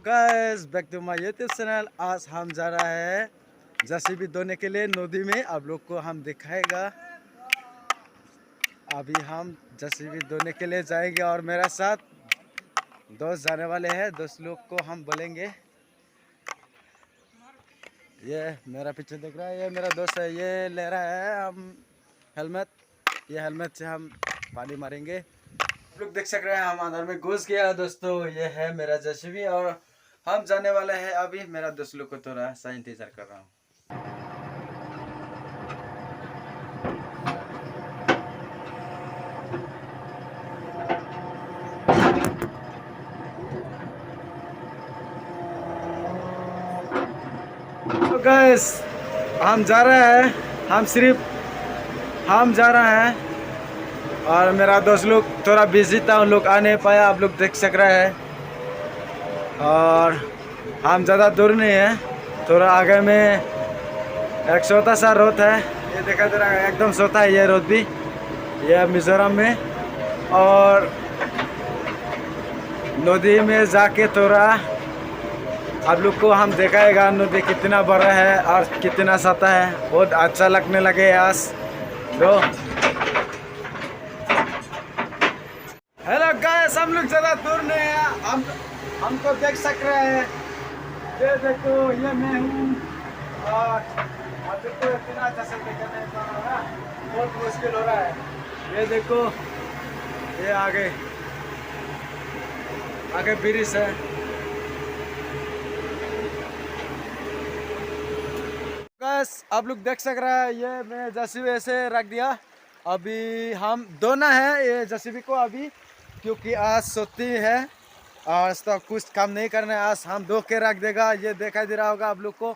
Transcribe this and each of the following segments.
Guys back to my YouTube channel. आज हम जा रहा है जेसीबी धोने के लिए नदी में। आप लोग को हम दिखाएगा। अभी हम जेसीबी धोने के लिए जाएंगे और मेरा साथ दोस्त जाने वाले हैं। दोस्त लोग को हम बोलेंगे। ये मेरा पीछे देख रहा है, ये मेरा दोस्त है। ये ले रहा है हम हेलमेट। ये हेलमेट से हम पानी मारेंगे। आप लोग देख सक रहे हैं हम अंदर में घुस गया दोस्तों। ये है मेरा जेसीबी और हम जाने वाले हैं। अभी मेरा दोस्त लोग को थोड़ा सा इंतजार कर रहा हूँ। तो गैस हम जा रहे हैं। हम जा रहे हैं और मेरा दोस्त लोग थोड़ा बिजी था, उन लोग आ नहीं पाया। आप लोग देख सक रहे हैं। और हम ज़्यादा दूर नहीं है, थोड़ा आगे में एक छोटा सा रोड है। ये देखा दे रहा है, एकदम छोटा है ये रोड भी। ये मिजोरम में। और नदी में जाके थोड़ा आप लोग को हम दिखाएगा नदी कितना बड़ा है और कितना सता है। बहुत अच्छा लगने लगे आज तो। हेलो गाइस, हम लोग ज़्यादा दूर नहीं है। हमको देख सक रहे हैं। ये देखो, ये मैं हूँ। और अभी तो इतना अच्छा से देखने नहीं पा रहा है, बहुत मुश्किल हो रहा है। ये देखो, ये आगे ब्रिज है। बस आप लोग देख सक रहे हैं। ये मैं जेसीबी ऐसे रख दिया। अभी हम धोना है ये जेसीबी को अभी, क्योंकि आज छुट्टी है। आज तो कुछ काम नहीं करना है। आज हम धो के रख देगा। ये दिखाई दे रहा होगा आप लोग को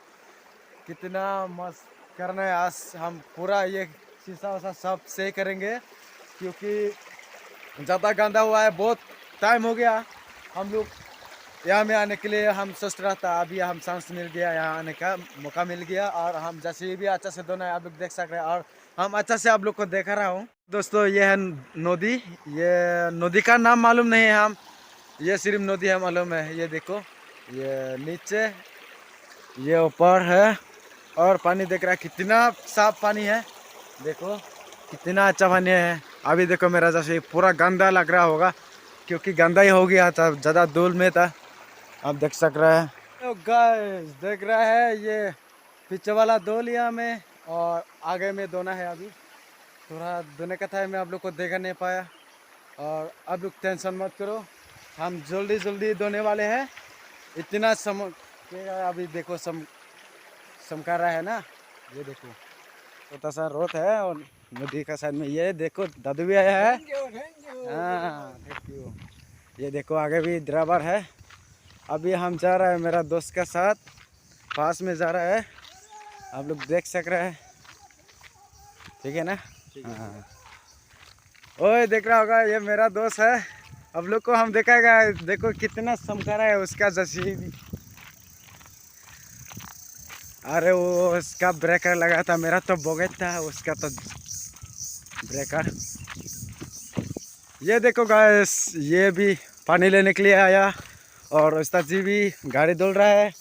कितना मस्त करना है। आज हम पूरा ये शीशा वसा सब सही करेंगे, क्योंकि ज़्यादा गंदा हुआ है। बहुत टाइम हो गया हम लोग यहाँ में आने के लिए। हम सोच रहा था, अभी हम चांस मिल गया, यहाँ आने का मौका मिल गया। और हम जैसे भी अच्छा से दोनों आप लोग देख सक रहे हैं। और हम अच्छा से आप लोग को देखा रहा हूँ दोस्तों। ये है नदी। ये नदी का नाम मालूम नहीं है हम, ये सिर्फ नदी है मालूम है। ये देखो, ये नीचे, ये ऊपर है। और पानी देख रहा है कितना साफ पानी है। देखो कितना अच्छा पानी है। अभी देखो मेरा जैसे पूरा गंदा लग रहा होगा, क्योंकि गंदा ही हो गया था, ज़्यादा धूल में था। आप देख सक रहे हैं। तो गाइस देख रहा है, ये पीछे वाला धो लिया में और आगे में धोना है। अभी थोड़ा धोने का था, मैं आप लोग को देखा नहीं पाया। और आप लोग टेंशन मत करो, हम जल्दी जल्दी धोने वाले हैं। इतना अभी देखो समका रहा है ना। ये देखो छोटा सा रोड है और नदी का साइड में ये देखो दादू भी आया है। हाँ थैंक यू। ये देखो आगे भी ड्राइवर है। अभी हम जा रहे हैं मेरा दोस्त के साथ, पास में जा रहा है। आप लोग देख सक रहे हैं, ठीक है ना। हाँ ओए देख रहा होगा, ये मेरा दोस्त है। अब लोग को हम देखेगा। देखो कितना समका रहा है उसका जेसीबी। अरे वो उसका ब्रेकर लगा था, मेरा तो बोगेट था, उसका तो ब्रेकर। ये देखो गाइस, ये भी पानी लेने के लिए आया और उस्ताद जी भी गाड़ी धुल रहा है।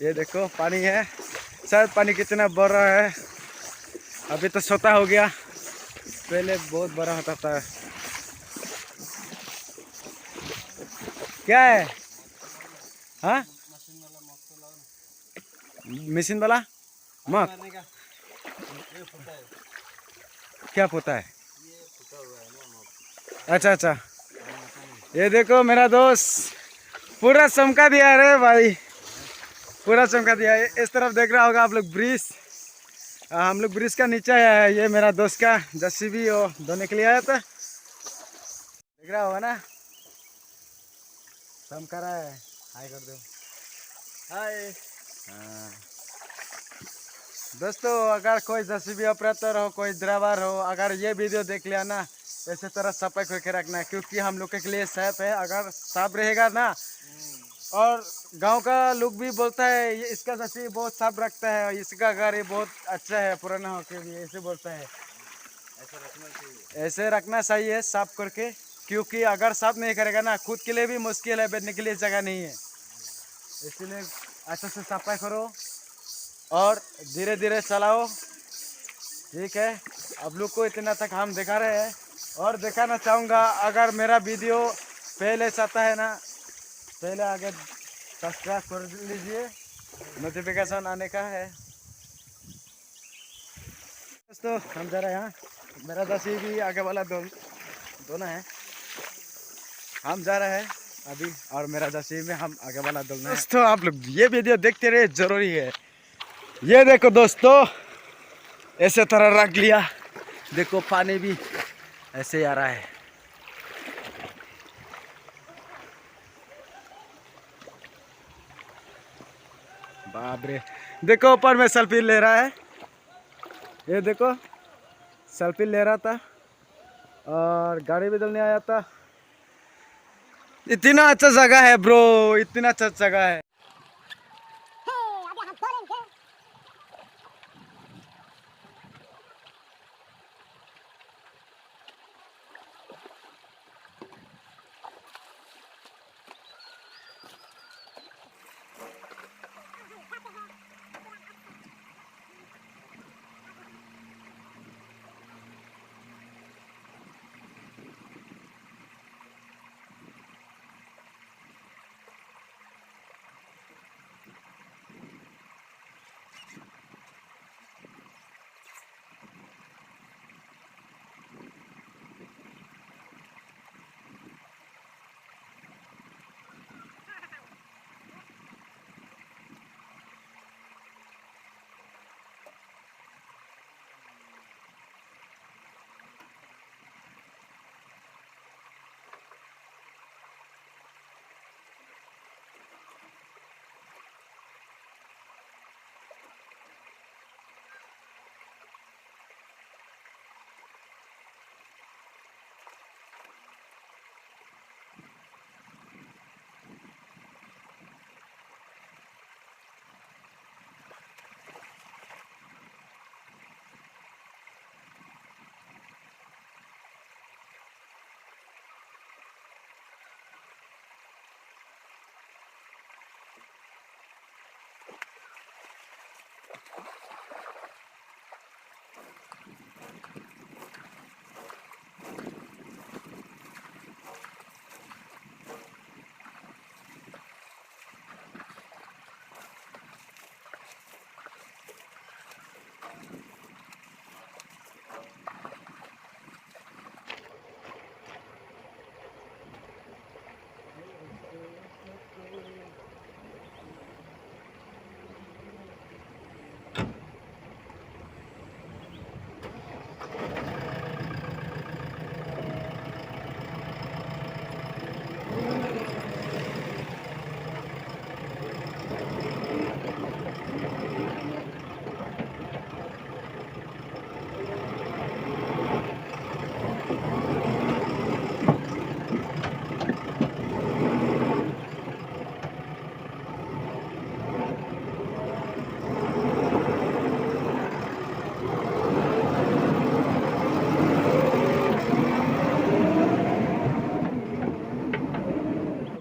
ये देखो पानी है, शायद पानी कितना बढ़ रहा है। अभी तो छोटा हो गया, पहले बहुत बड़ा होता था। क्या है? हाँ मशीन वाला मत क्या पोता है? अच्छा अच्छा। ये देखो मेरा दोस्त पूरा चमका दिया रे भाई, पूरा चमका दिया है। इस तरफ देख रहा होगा आप लोग ब्रिज। हम लोग ब्रिज का नीचे है। ये मेरा दोस्त का जेसीबी वो धोने के लिए आया था, देख रहा होगा ना, चमका रहा है। हाय कर दो, हाय। हाँ दोस्तों, अगर कोई जेसीबी ऑपरेटर हो, कोई ड्राइवर हो, अगर ये वीडियो देख लिया ना, ऐसे तरह सफाई करके रखना है, क्योंकि हम लोग के लिए सेफ है। अगर साफ रहेगा ना, और गांव का लोग भी बोलता है ये इसका जेसीबी बहुत साफ रखता है, इसका गाड़ी बहुत अच्छा है, पुराना होके भी ऐसे बोलता है। ऐसे रखना चाहिए, साफ करके। क्योंकि अगर साफ नहीं करेगा ना खुद के लिए भी मुश्किल है, बैठने के लिए जगह नहीं है। इसलिए अच्छे से सफाई करो और धीरे धीरे चलाओ, ठीक है। आप लोग को इतना तक हम दिखा रहे हैं और दिखाना चाहूँगा, अगर मेरा वीडियो पहले चाहता है ना, पहले आगे सब्सक्राइब कर लीजिए, नोटिफिकेशन आने का है। दोस्तों हम जा रहे हैं, मेरा दसी भी आगे वाला दोनों है, हम जा रहे हैं अभी, और मेरा दसी में हम आगे वाला दोनों है। दोस्तों आप लोग ये वीडियो देखते रहे, जरूरी है। ये देखो दोस्तों, ऐसे तरह रख लिया, देखो पानी भी ऐसे आ रहा है। बाप रे, देखो ऊपर में सेल्फी ले रहा है, ये देखो सेल्फी ले रहा था और गाड़ी भी धुलने आया था। इतना अच्छा जगह है ब्रो, इतना अच्छा जगह है।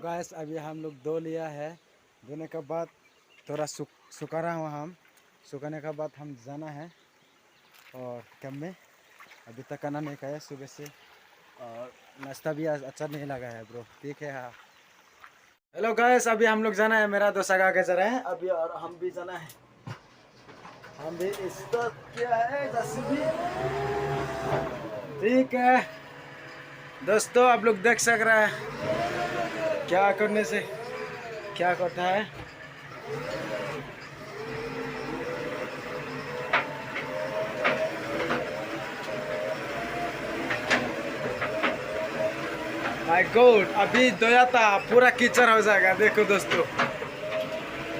गैस अभी हम लोग धो लिया है, धोने के बाद थोड़ा सुखा रहा हूँ हम, सुखाने के बाद हम जाना है और कम में अभी तक खाना नहीं खाया सुबह से, और नाश्ता भी अच्छा नहीं लगा है ब्रो, ठीक है। हाँ हेलो गैस, अभी हम लोग जाना है, मेरा दोस्त आगे जा रहे हैं अभी और हम भी जाना है, हम भी इसका क्या है भी, ठीक है। दोस्तों आप लोग देख सक रहे हैं क्या करने से क्या करता है। माय गॉड, अभी धोया था पूरा कीचड़ हो जाएगा, देखो दोस्तों,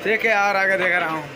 ठीक है और आगे देख रहा हूँ।